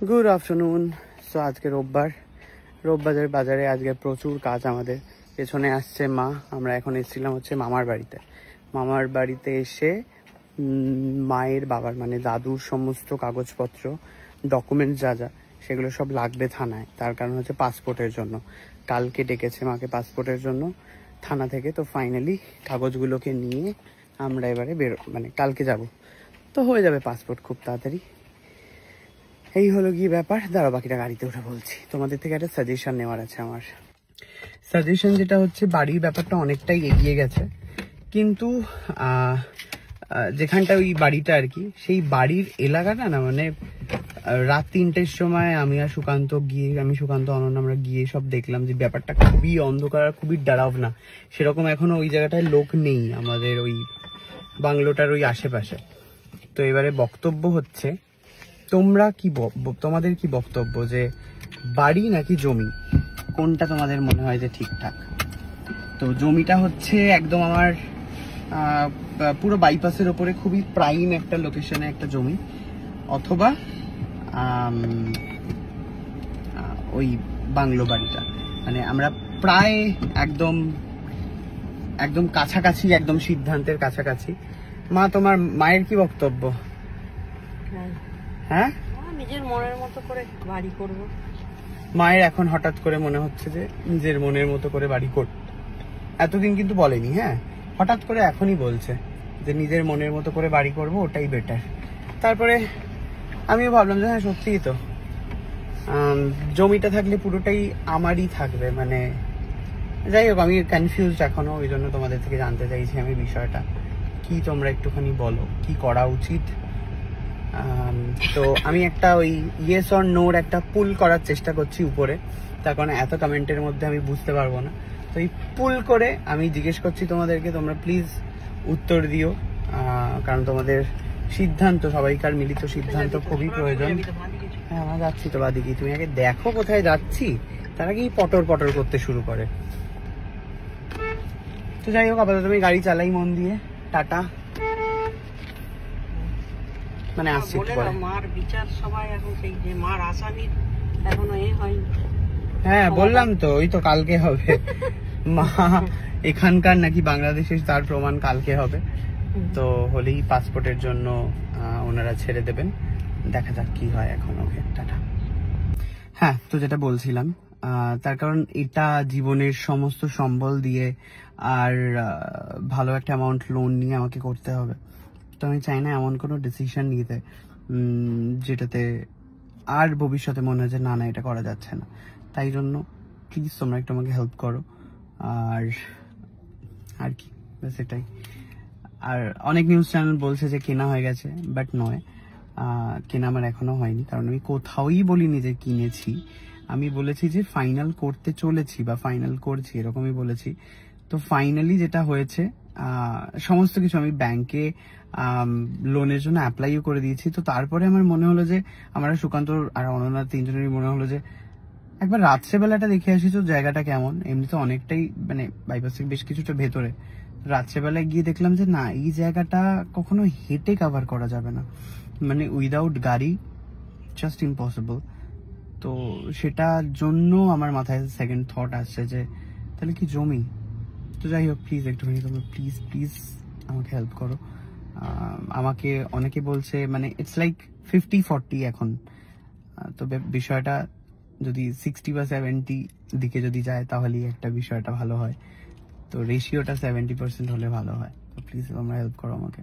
Good afternoon. So আজকে রোববাজার বাজারে আজকে প্রচুর কাজ। আমাদের পেছনে আসছে মা। আমরা এখন এসেছিলাম হচ্ছে মামার বাড়িতে এসে মায়ের বাবার মানে দাদুর সমস্ত কাগজপত্র ডকুমেন্টস যা সেগুলো সব লাগবে থানায়। তার কারণ হচ্ছে পাসপোর্টের জন্য। কালকে ডেকেছে মাকে পাসপোর্টের জন্য থানা থেকে। তো ফাইনালি কাগজগুলোকে নিয়ে আমরা এবারে মানে কালকে যাব। তো হয়ে যাবে পাসপোর্ট খুব তাড়াতাড়ি। এই হলো গিয়ে ব্যাপার। দাঁড়া বাকিটা গাড়িতে উঠে বলছি। তোমাদের থেকে একটা সাজেশন নেওয়ার আছে আমার। সাজেশন যেটা হচ্ছে, বাড়ির ব্যাপারটা অনেকটাই এগিয়ে গেছে, কিন্তু যেখানটা ওই বাড়িটা আর কি, সেই বাড়ির এলাকাটা না মানে রাত 3টের সময় আমি সুকান্ত অনন্য আমরা গিয়ে সব দেখলাম যে ব্যাপারটা খুবই অন্ধকার, খুবই ডরাবনা। সেরকম এখনো ওই জায়গাটায় লোক নেই আমাদের ওই বাংলোটার ওই আশেপাশে। তো এবারে বক্তব্য হচ্ছে, তোমাদের কি বক্তব্য যে বাড়ি নাকি জমি, কোনটা তোমাদের মনে হয় যে ঠিকঠাক? তো জমিটা হচ্ছে একদম আমার পুরো বাইপাসের ওপরে খুবই প্রাইম একটা লোকেশনে একটা জমি, অথবা ওই বাংলো বাড়িটা। মানে আমরা প্রায় একদম কাছাকাছি, একদম সিদ্ধান্তের কাছাকাছি। মা, তোমার মায়ের কি বক্তব্য? হ্যাঁ, নিজের মনের মতো করে বাড়ি করব। মায়ের এখন হঠাৎ করে মনে হচ্ছে যে নিজের মনের মতো করে বাড়ি করব। এতদিন কিন্তু বলেনি। হ্যাঁ, হঠাৎ করে এখনই বলছে যে নিজের মনের মতো করে বাড়ি করব, ওটাই বেটার। তারপরে আমিও ভাবলাম যে হ্যাঁ সত্যিই তো, জমিটা থাকলে পুরোটাই আমারই থাকবে। মানে যাই হোক, আমি কনফিউজড এখনো, ওই জন্য তোমাদের থেকে জানতে চাইছি আমি বিষয়টা কি। তোমরা একটুখানি বলো কি করা উচিত। তো আমি একটা ওই ইয়েস অর নোর একটা পুল করার চেষ্টা করছি উপরে, তার কারণে এত কমেন্টের মধ্যে আমি বুঝতে পারবো না। তো এই পুল করে আমি জিজ্ঞেস করছি তোমাদেরকে, তোমরা প্লিজ উত্তর দিও, কারণ তোমাদের সিদ্ধান্ত, সবাইকার মিলিত সিদ্ধান্ত খুবই প্রয়োজন। হ্যাঁ, আমরা যাচ্ছি তো বাদিকে। তুমি আগে দেখো কোথায় যাচ্ছি, তার আগেই পটর পটর করতে শুরু করে। তো যাই হোক, আপাতত আমি গাড়ি চালাই মন দিয়ে। টাটা। মানে আসছি মার বিচার সবাই এখন সেই যে মার আসামির এখনো হয়নি। হ্যাঁ বললাম তো, ওই তো কালকে হবে। মা এখানকার নাকি বাংলাদেশের, তার প্রমাণ কালকে হবে। তো হলেই পাসপোর্টের জন্য ওনারা ছেড়ে দেবেন। দেখা যাক কি হয় এখন। ওকে, টাটা। হ্যাঁ, তো যেটা বলছিলাম, তার কারণ এটা জীবনের সমস্ত সম্বল দিয়ে আর ভালো একটা অ্যামাউন্ট লোন নিয়ে আমাকে করতে হবে। তো আমি চাই না এমন কোনো ডিসিশন নিতে যেটাতে আর ভবিষ্যতে মনে হয় যে না এটা করা যাচ্ছে না। তাই জন্য প্লিজ তোমরা একটু আমাকে হেল্প করো। আর কি, ব্যাস এটাই। আর অনেক নিউজ চ্যানেল বলছে যে কেনা হয়ে গেছে, বাট নয়, কেনা আমার এখনো হয়নি। কারণ আমি কোথাওই বলিনি যে কিনেছি। আমি বলেছি যে ফাইনাল করতে চলেছি বা ফাইনাল করছি, এরকমই বলেছি। তো ফাইনালি যেটা হয়েছে, সমস্ত কিছু আমি ব্যাংকে লোনের জন্য অ্যাপ্লাইও করে দিয়েছি। তো তারপরে আমার মনে হলো যে, আমরা সুকান্ত আর অনন্যা তিনজনেরই মনে হলো যে একবার রাত্রেবেলাটা দেখে আসি তো জায়গাটা কেমন। এমনিতে অনেকটাই মানে বাইপাস থেকে বেশ কিছুটা ভেতরে। রাত্রেবেলায় গিয়ে দেখলাম যে না, এই জায়গাটা কখনো হেঁটে কভার করা যাবে না, মানে উইদাউট গাড়ি জাস্ট ইম্পসিবল। তো সেটার জন্য আমার মাথায় সেকেন্ড থট আসছে যে তাহলে কি জমি। তো যাই হোক, প্লিজ একটুখানি তোমরা প্লিজ আমাকে হেল্প করো। আমাকে অনেকে বলছে, মানে ইটস লাইক 50-40 এখন। তো বিষয়টা যদি 60 বা 70 দিকে যদি যায় তাহলেই একটা বিষয়টা ভালো হয়। তো রেশিওটা 70% হলে ভালো হয়। তো প্লিজ তোমরা হেল্প করো আমাকে।